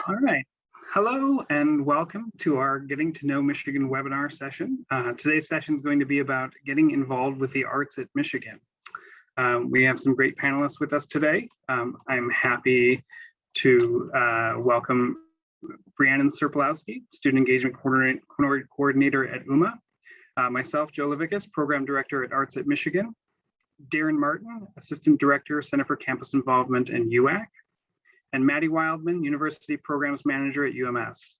All right. Hello and welcome to our Getting to Know Michigan webinar session. Today's session is going to be about getting involved with the arts at Michigan. We have some great panelists with us today. I'm happy to welcome Brianna Serpolowski, Student Engagement Coordinator at UMA, myself, Joe Levickus, Program Director at Arts at Michigan, Darren Martin, Assistant Director, Center for Campus Involvement and UAC, and Maddie Wildman, University Programs Manager at UMS.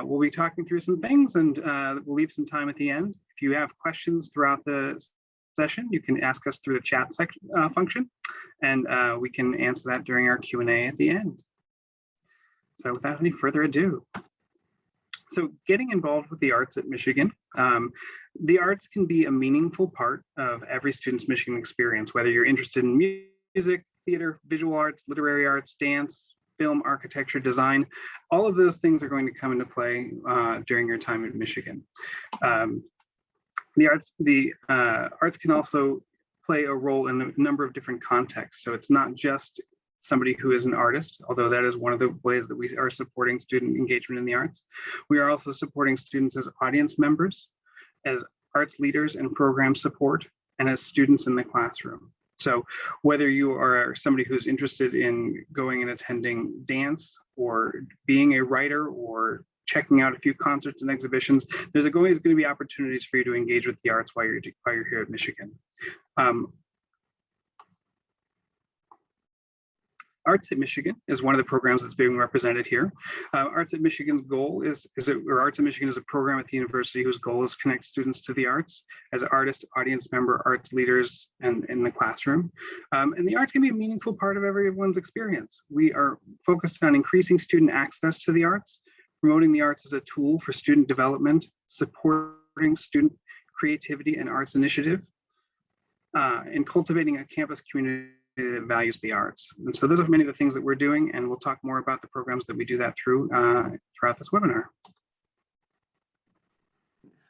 We'll be talking through some things and we'll leave some time at the end. If you have questions throughout the session, you can ask us through the chat function, and we can answer that during our Q&A at the end. So without any further ado, so getting involved with the arts at Michigan. The arts can be a meaningful part of every student's Michigan experience, whether you're interested in music, theater, visual arts, literary arts, dance, film, architecture, design. All of those things are going to come into play during your time at Michigan. The arts can also play a role in a number of different contexts. So it's not just somebody who is an artist, although that is one of the ways that we are supporting student engagement in the arts. We are also supporting students as audience members, as arts leaders and program support, and as students in the classroom. So whether you are somebody who's interested in going and attending dance or being a writer or checking out a few concerts and exhibitions, there's always going to be opportunities for you to engage with the arts while you're here at Michigan. Arts at Michigan is one of the programs that's being represented here. Arts at Michigan's goal Arts at Michigan is a program at the university whose goal is to connect students to the arts as artists, audience member, arts leaders, and in the classroom. And the arts can be a meaningful part of everyone's experience. We are focused on increasing student access to the arts, promoting the arts as a tool for student development, supporting student creativity and arts initiative, and cultivating a campus community that values the arts. And so those are many of the things that we're doing, and we'll talk more about the programs that we do that through throughout this webinar.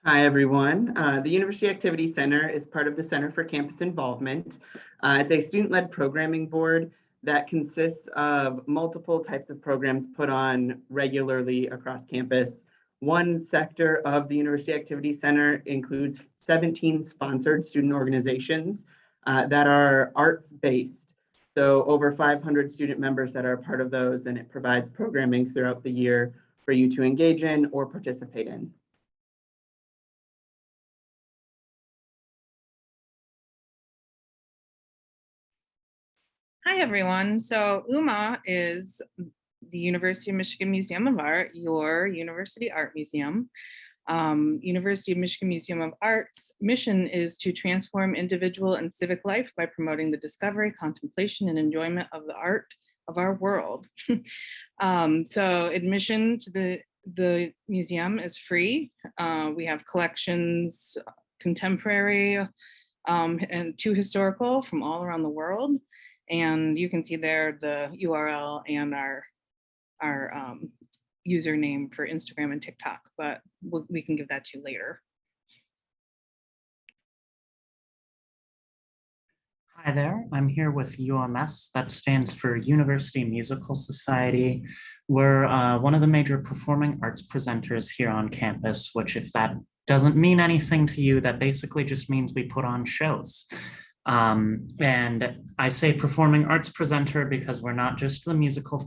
Hi, everyone. The University Activity Center is part of the Center for Campus Involvement. It's a student-led programming board that consists of multiple types of programs put on regularly across campus. One sector of the University Activity Center includes 17 sponsored student organizations that are arts-based. So over 500 student members that are part of those, and it provides programming throughout the year for you to engage in or participate in. Hi, everyone. So UMA is the University of Michigan Museum of Art, your university art museum. University of Michigan Museum of Art's mission is to transform individual and civic life by promoting the discovery, contemplation, and enjoyment of the art of our world. So admission to the museum is free. We have collections, contemporary and to historical from all around the world. And you can see there the URL and our username for Instagram and TikTok, but we can give that to you later. Hi there, I'm here with UMS, that stands for University Musical Society. We're one of the major performing arts presenters here on campus, which if that doesn't mean anything to you, that basically just means we put on shows. And I say performing arts presenter because we're not just the musical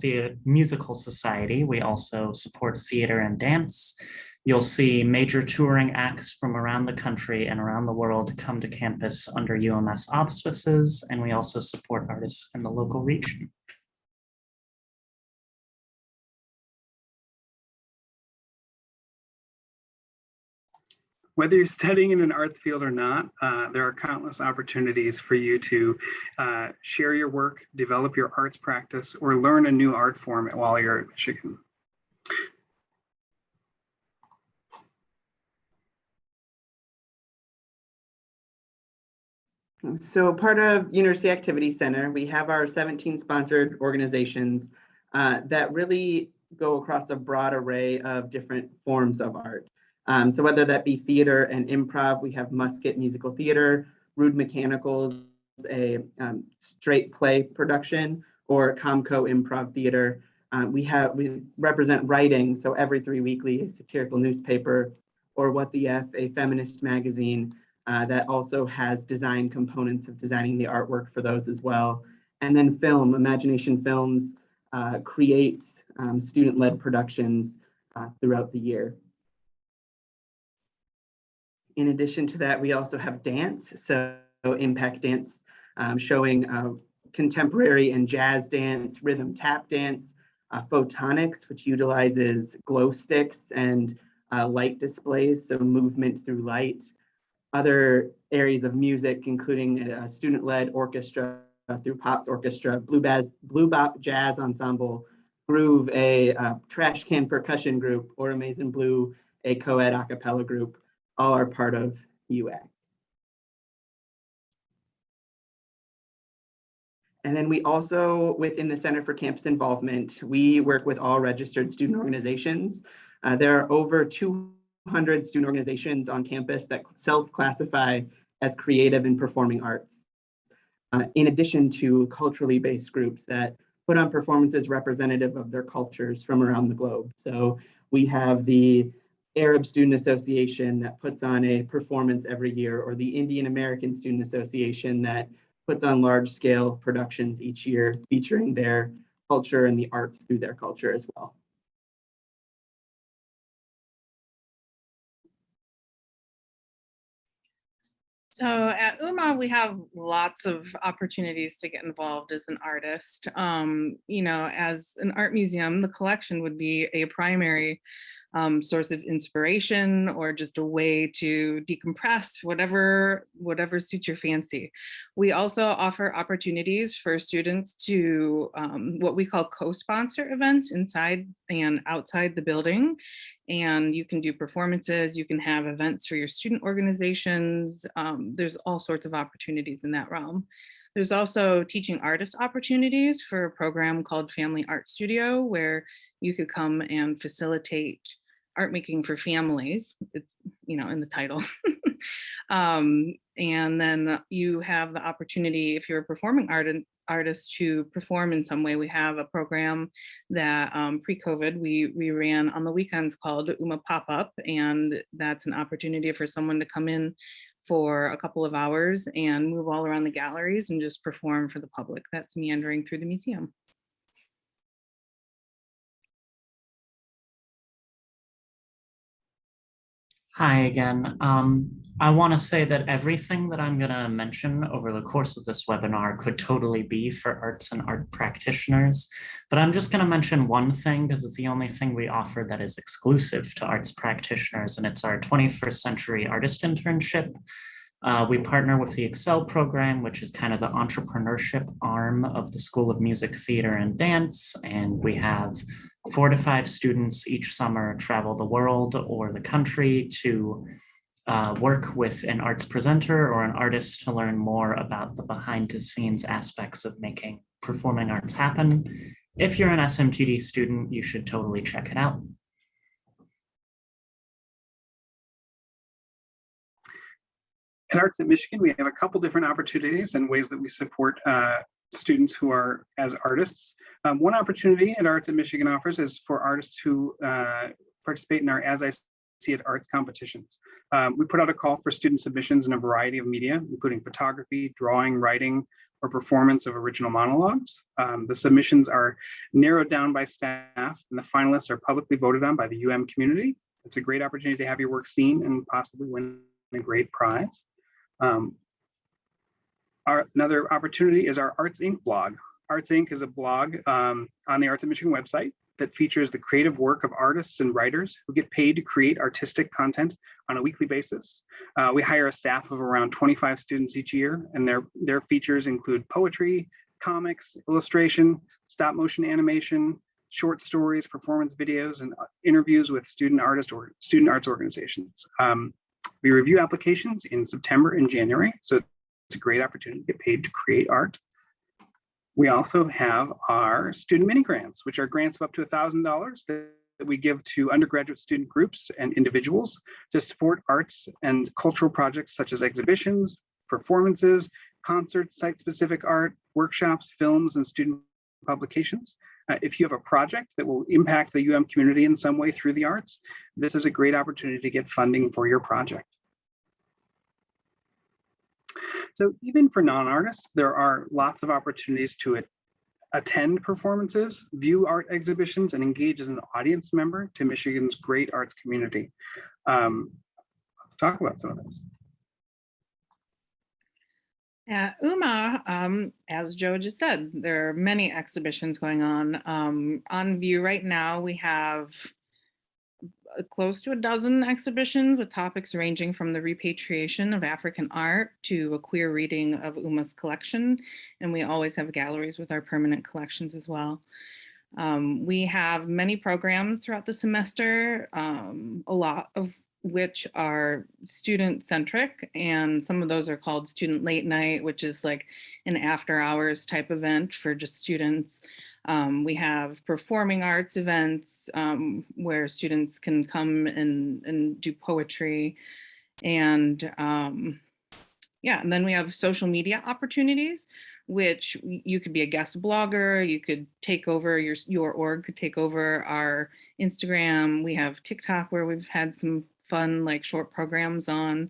society, we also support theater and dance. You'll see major touring acts from around the country and around the world come to campus under UMS auspices, and we also support artists in the local region. Whether you're studying in an arts field or not, there are countless opportunities for you to share your work, develop your arts practice, or learn a new art form while you're at Michigan. So part of University Activity Center, we have our 17 sponsored organizations that really go across a broad array of different forms of art. So whether that be theater and improv, we have Musket Musical Theater, Rude Mechanicals, a straight play production, or Comco Improv Theater. We represent writing, so Every 3 Weekly, a satirical newspaper, or What the F, a feminist magazine that also has design components of designing the artwork for those as well. And then film, Imagination Films creates student-led productions throughout the year. In addition to that, we also have dance, so Impact Dance, showing contemporary and jazz dance, rhythm tap dance, photonics, which utilizes glow sticks and light displays, so movement through light. Other areas of music, including a student-led orchestra through Pops Orchestra, Blue Bop Jazz Ensemble, Groove, a trash can percussion group, or Amazing Blue, a co-ed a cappella group, all are part of UA. And then we also, within the Center for Campus Involvement, we work with all registered student organizations. There are over 200 student organizations on campus that self-classify as creative and performing arts, in addition to culturally based groups that put on performances representative of their cultures from around the globe. So we have the Arab Student Association that puts on a performance every year, or the Indian American Student Association that puts on large-scale productions each year featuring their culture and the arts through their culture as well. So at UMA, we have lots of opportunities to get involved as an artist. As an art museum, the collection would be a primary source of inspiration, or just a way to decompress, whatever suits your fancy. We also offer opportunities for students to what we call co-sponsor events inside and outside the building. And you can do performances, you can have events for your student organizations. There's all sorts of opportunities in that realm. There's also teaching artist opportunities for a program called Family Art Studio, where you could come and facilitate art making for families. It's, in the title. And then you have the opportunity, if you're a performing artist, to perform in some way. We have a program that pre-COVID we ran on the weekends called UMA Pop-Up, and that's an opportunity for someone to come in for a couple of hours and move all around the galleries and just perform for the public that's meandering through the museum. Hi again. I want to say that everything that I'm going to mention over the course of this webinar could totally be for arts and art practitioners, but I'm just going to mention one thing because it's the only thing we offer that is exclusive to arts practitioners, and it's our 21st Century Artist Internship. We partner with the Excel program, which is kind of the entrepreneurship arm of the School of Music, Theater, and Dance. And we have 4 to 5 students each summer travel the world or the country to work with an arts presenter or an artist to learn more about the behind the scenes aspects of making performing arts happen. If you're an SMTD student, you should totally check it out. At Arts at Michigan, we have a couple different opportunities and ways that we support students who are as artists. One opportunity at Arts at Michigan offers is for artists who participate in our As I See It arts competitions. We put out a call for student submissions in a variety of media, including photography, drawing, writing, or performance of original monologues. The submissions are narrowed down by staff, and the finalists are publicly voted on by the UM community. It's a great opportunity to have your work seen and possibly win a great prize. Another opportunity is our Arts Inc. blog. Arts Inc. is a blog on the Arts at Michigan website that features the creative work of artists and writers who get paid to create artistic content on a weekly basis. We hire a staff of around 25 students each year, and their features include poetry, comics, illustration, stop motion animation, short stories, performance videos, and interviews with student arts organizations. We review applications in September and January, so it's a great opportunity to get paid to create art. We also have our student mini grants, which are grants of up to $1,000 that we give to undergraduate student groups and individuals to support arts and cultural projects such as exhibitions, performances, concerts, site-specific art, workshops, films, and student publications. If you have a project that will impact the UM community in some way through the arts, this is a great opportunity to get funding for your project. So even for non-artists, there are lots of opportunities to attend performances, view art exhibitions, and engage as an audience member to Michigan's great arts community. Let's talk about some of this. At UMA, as Joe just said, there are many exhibitions going on view right now. We have close to a dozen exhibitions with topics ranging from the repatriation of African art to a queer reading of UMA's collection. And we always have galleries with our permanent collections as well. We have many programs throughout the semester, a lot of which are student centric, and some of those are called student late night, which is like an after hours type event for just students. We have performing arts events where students can come and do poetry. And yeah, and then we have social media opportunities, which you could be a guest blogger, you could take over, your org could take over our Instagram. We have TikTok where we've had some fun like short programs on.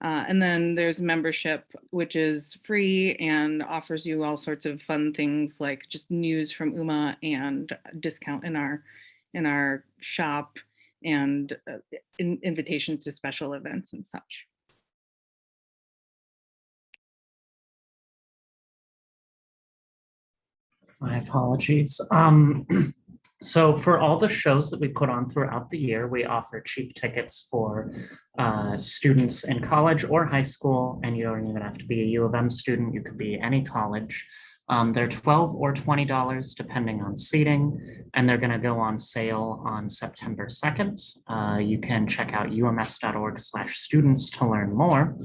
And then there's membership, which is free and offers you all sorts of fun things like just news from UMA and discount in our shop and invitations to special events and such. My apologies. So for all the shows that we put on throughout the year, we offer cheap tickets for students in college or high school, and you don't even have to be a U of M student, you could be any college. They're $12 or $20 depending on seating, and they're gonna go on sale on September 2nd. You can check out ums.org/students to learn more.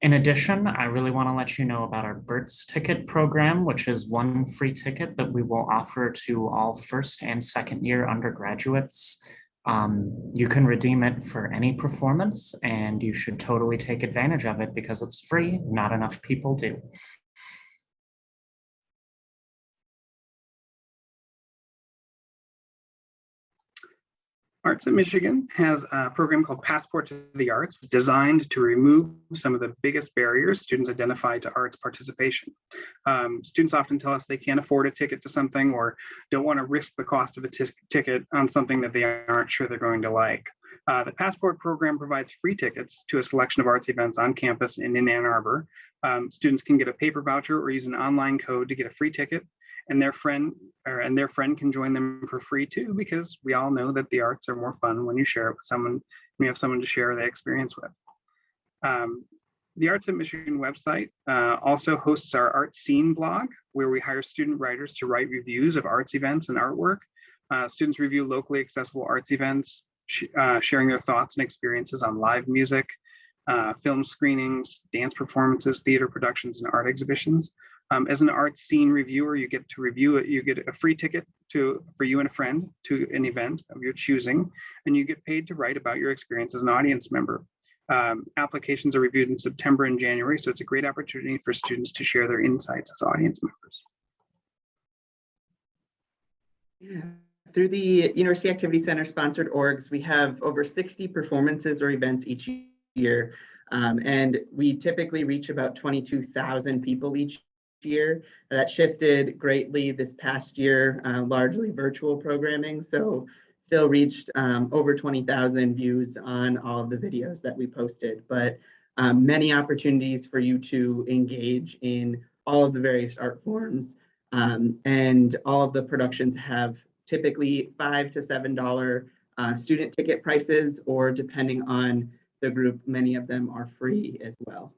In addition, I really want to let you know about our Bert's ticket program, which is one free ticket that we will offer to all first and second year undergraduates. You can redeem it for any performance, and you should totally take advantage of it because it's free. Not enough people do. Arts at Michigan has a program called Passport to the Arts, designed to remove some of the biggest barriers students identify to arts participation. Students often tell us they can't afford a ticket to something or don't want to risk the cost of a ticket on something that they aren't sure they're going to like. The Passport program provides free tickets to a selection of arts events on campus and in Ann Arbor. Students can get a paper voucher or use an online code to get a free ticket, and their friend can join them for free too, because we all know that the arts are more fun when you share it with someone, when you have someone to share the experience with. The Arts at Michigan website also hosts our art scene blog, where we hire student writers to write reviews of arts events and artwork. Students review locally accessible arts events, sharing their thoughts and experiences on live music, film screenings, dance performances, theater productions, and art exhibitions. As an art scene reviewer, you get to review it. You get a free ticket for you and a friend to an event of your choosing, and you get paid to write about your experience as an audience member. Applications are reviewed in September and January, so it's a great opportunity for students to share their insights as audience members. Yeah. Through the University Activity Center sponsored orgs, we have over 60 performances or events each year, and we typically reach about 22,000 people each year. That shifted greatly this past year, largely virtual programming, so still reached over 20,000 views on all of the videos that we posted, but many opportunities for you to engage in all of the various art forms, and all of the productions have typically $5 to $7 student ticket prices, or depending on the group, many of them are free as well.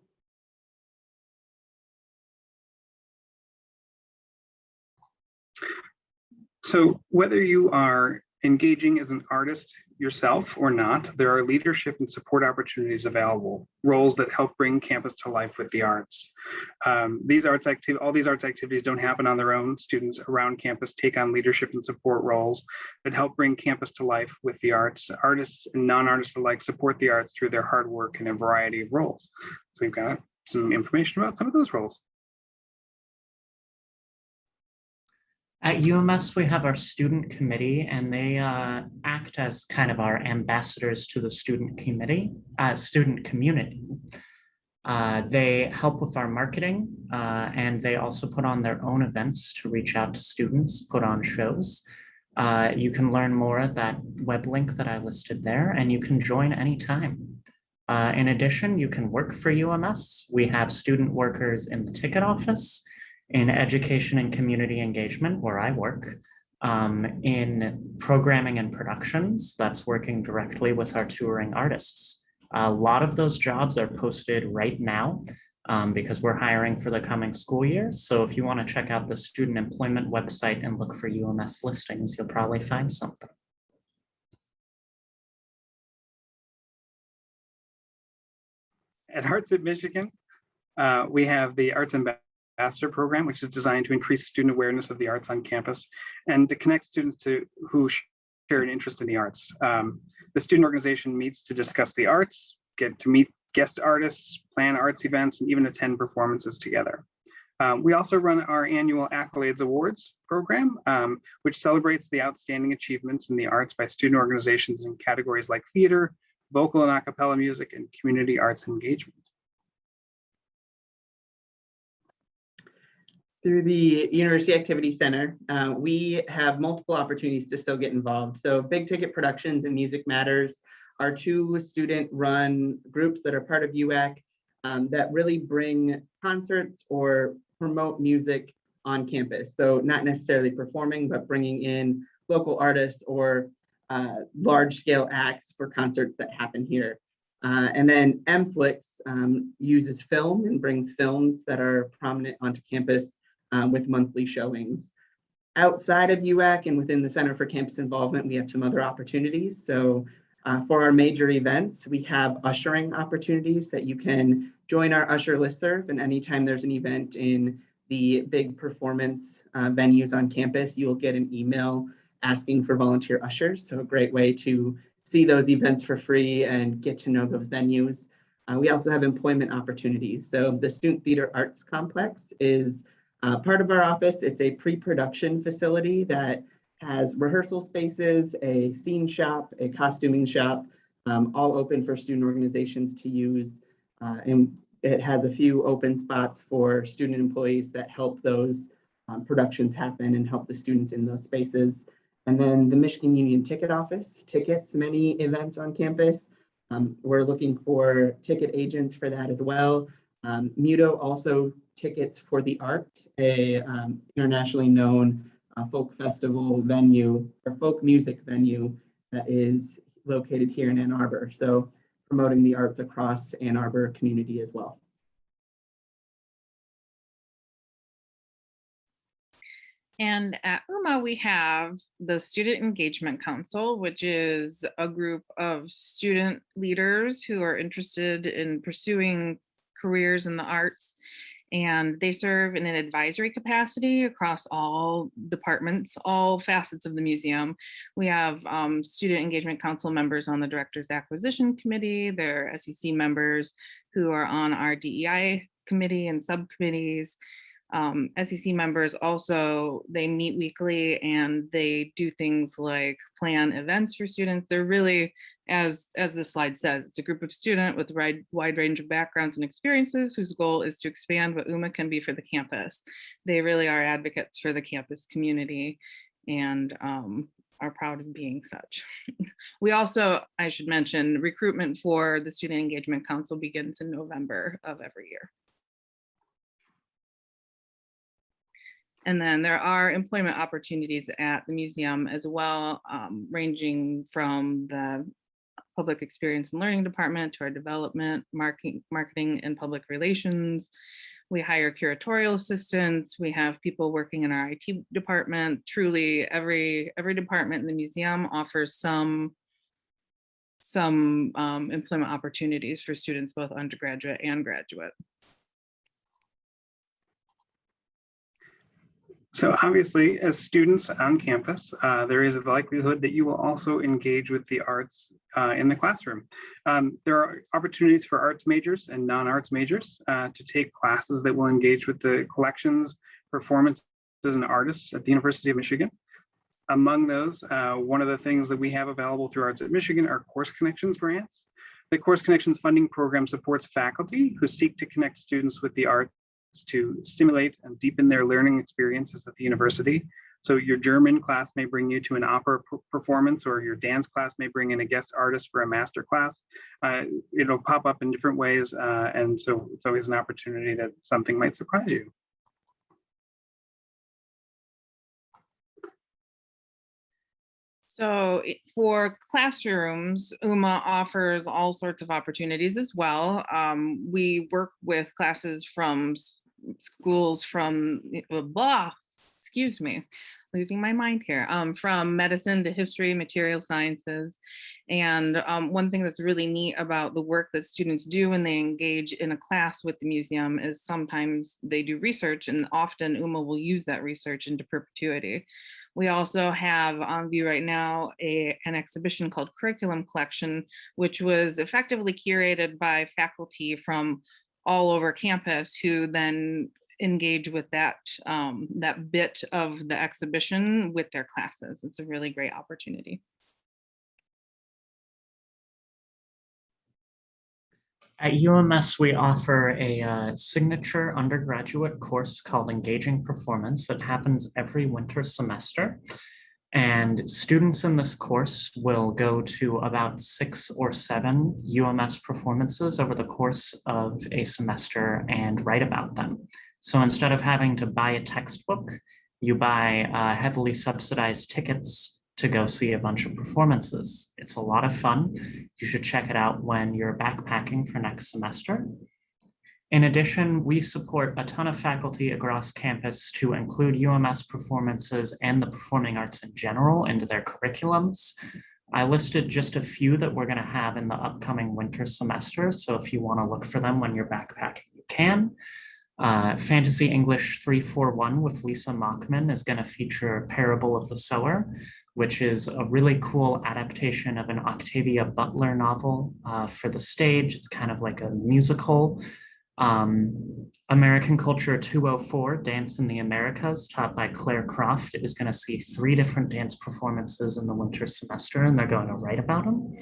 So whether you are engaging as an artist yourself or not, there are leadership and support opportunities available, roles that help bring campus to life with the arts. All these arts activities don't happen on their own. Students around campus take on leadership and support roles that help bring campus to life with the arts. Artists and non-artists alike support the arts through their hard work in a variety of roles. So we've got some information about some of those roles. At UMS, we have our student committee, and they act as kind of our ambassadors to the student community. They help with our marketing, and they also put on their own events to reach out to students, put on shows. You can learn more at that web link that I listed there, and you can join anytime. In addition, you can work for UMS. We have student workers in the ticket office, in education and community engagement, where I work, in programming and productions, that's working directly with our touring artists. A lot of those jobs are posted right now because we're hiring for the coming school year. So if you want to check out the student employment website and look for UMS listings, you'll probably find something. At Arts at Michigan, we have the Arts Ambassador Program, which is designed to increase student awareness of the arts on campus and to connect students to who share an interest in the arts. The student organization meets to discuss the arts, get to meet guest artists, plan arts events, and even attend performances together. We also run our annual Accolades Awards program, which celebrates the outstanding achievements in the arts by student organizations in categories like theater, vocal and a cappella music, and community arts engagement. Through the University Activity Center, we have multiple opportunities to still get involved. So Big Ticket Productions and Music Matters are two student-run groups that are part of UAC that really bring concerts or promote music on campus. So not necessarily performing, but bringing in local artists or large-scale acts for concerts that happen here. And then MFlix uses film and brings films that are prominent onto campus with monthly showings. Outside of UAC and within the Center for Campus Involvement, we have some other opportunities. So for our major events, we have ushering opportunities that you can join our usher listserv, and anytime there's an event in the big performance venues on campus, you'll get an email asking for volunteer ushers. So a great way to see those events for free and get to know those venues. We also have employment opportunities. So the Student Theater Arts Complex is part of our office. It's a pre-production facility that has rehearsal spaces, a scene shop, a costuming shop, all open for student organizations to use. And it has a few open spots for student employees that help those productions happen and help the students in those spaces. And then the Michigan Union Ticket Office tickets many events on campus. We're looking for ticket agents for that as well. Muto also tickets for the Arc, a internationally known folk festival venue or folk music venue that is located here in Ann Arbor. So promoting the arts across Ann Arbor community as well. And at UMA, we have the Student Engagement Council, which is a group of student leaders who are interested in pursuing careers in the arts. And they serve in an advisory capacity across all departments, all facets of the museum. We have Student Engagement Council members on the Director's Acquisition Committee. They're SEC members who are on our DEI committee and subcommittees. SEC members also, they meet weekly and they do things like plan events for students. They're really, as the slide says, it's a group of students with a wide range of backgrounds and experiences whose goal is to expand what UMA can be for the campus. They really are advocates for the campus community and are proud of being such. We also, I should mention, recruitment for the Student Engagement Council begins in November of every year. And then there are employment opportunities at the museum as well, ranging from the public experience and learning department to our development, marketing and public relations. We hire curatorial assistants. We have people working in our IT department. Truly every department in the museum offers some employment opportunities for students, both undergraduate and graduate. So obviously, as students on campus, there is a likelihood that you will also engage with the arts in the classroom. There are opportunities for arts majors and non-arts majors to take classes that will engage with the collections, performances, and artists at the University of Michigan. Among those, one of the things that we have available through Arts at Michigan are Course Connections grants. The Course Connections funding program supports faculty who seek to connect students with the arts to stimulate and deepen their learning experiences at the university. So your German class may bring you to an opera performance, or your dance class may bring in a guest artist for a master class. It'll pop up in different ways, and so it's always an opportunity that something might surprise you. So for classrooms, UMA offers all sorts of opportunities as well. We work with classes from schools from, excuse me, losing my mind here, from medicine to history, material sciences. And one thing that's really neat about the work that students do when they engage in a class with the museum is sometimes they do research, and often UMA will use that research into perpetuity. We also have on view right now an exhibition called Curriculum Collection, which was effectively curated by faculty from all over campus, who then engage with that bit of the exhibition with their classes. It's a really great opportunity. At UMS, we offer a signature undergraduate course called Engaging Performance that happens every winter semester. And students in this course will go to about 6 or 7 UMS performances over the course of a semester and write about them. So instead of having to buy a textbook, you buy heavily subsidized tickets to go see a bunch of performances. It's a lot of fun. You should check it out when you're backpacking for next semester. In addition, we support a ton of faculty across campus to include UMS performances and the performing arts in general into their curriculums. I listed just a few that we're going to have in the upcoming winter semester. So if you want to look for them when you're backpacking, you can. Fantasy English 341 with Lisa Mockman is going to feature Parable of the Sower, which is a really cool adaptation of an Octavia Butler novel for the stage. It's kind of like a musical. American Culture 204, Dance in the Americas, taught by Claire Croft, is going to see 3 different dance performances in the winter semester, and they're going to write about them.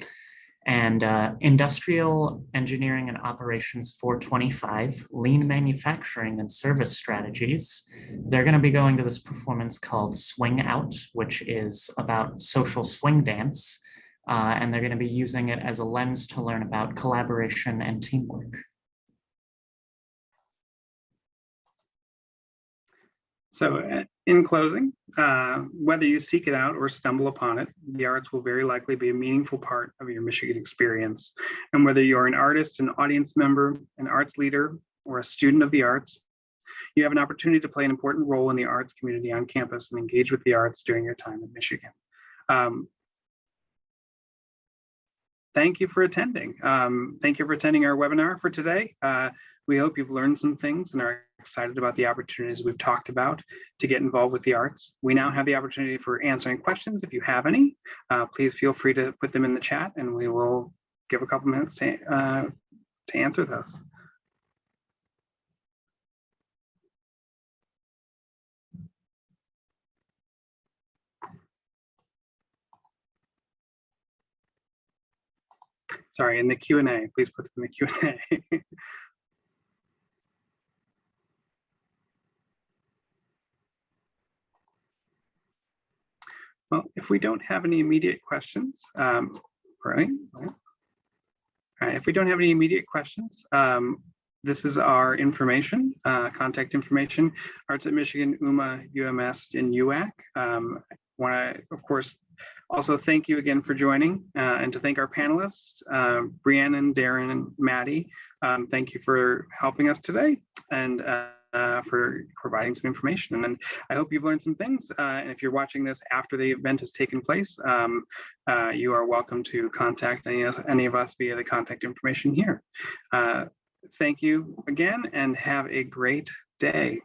And Industrial Engineering and Operations 425, Lean Manufacturing and Service Strategies. They're going to be going to this performance called Swing Out, which is about social swing dance. And they're going to be using it as a lens to learn about collaboration and teamwork. So in closing, whether you seek it out or stumble upon it, the arts will very likely be a meaningful part of your Michigan experience. And whether you're an artist, an audience member, an arts leader, or a student of the arts, you have an opportunity to play an important role in the arts community on campus and engage with the arts during your time in Michigan. Thank you for attending. Thank you for attending our webinar for today. We hope you've learned some things and are excited about the opportunities we've talked about to get involved with the arts. We now have the opportunity for answering questions. If you have any, please feel free to put them in the chat, and we will give a couple minutes to answer those. Sorry, in the Q&A, please put them in the Q&A. Well, if we don't have any immediate questions, right? All right, if we don't have any immediate questions, this is our information, contact information, Arts at Michigan, UMA, UMS, and UAC. Want to, of course, also thank you again for joining, and to thank our panelists, Brianna, Darren, and Maddie. Thank you for helping us today, and for providing some information. And then I hope you've learned some things. And if you're watching this after the event has taken place, you are welcome to contact any of us via the contact information here. Thank you again, and have a great day.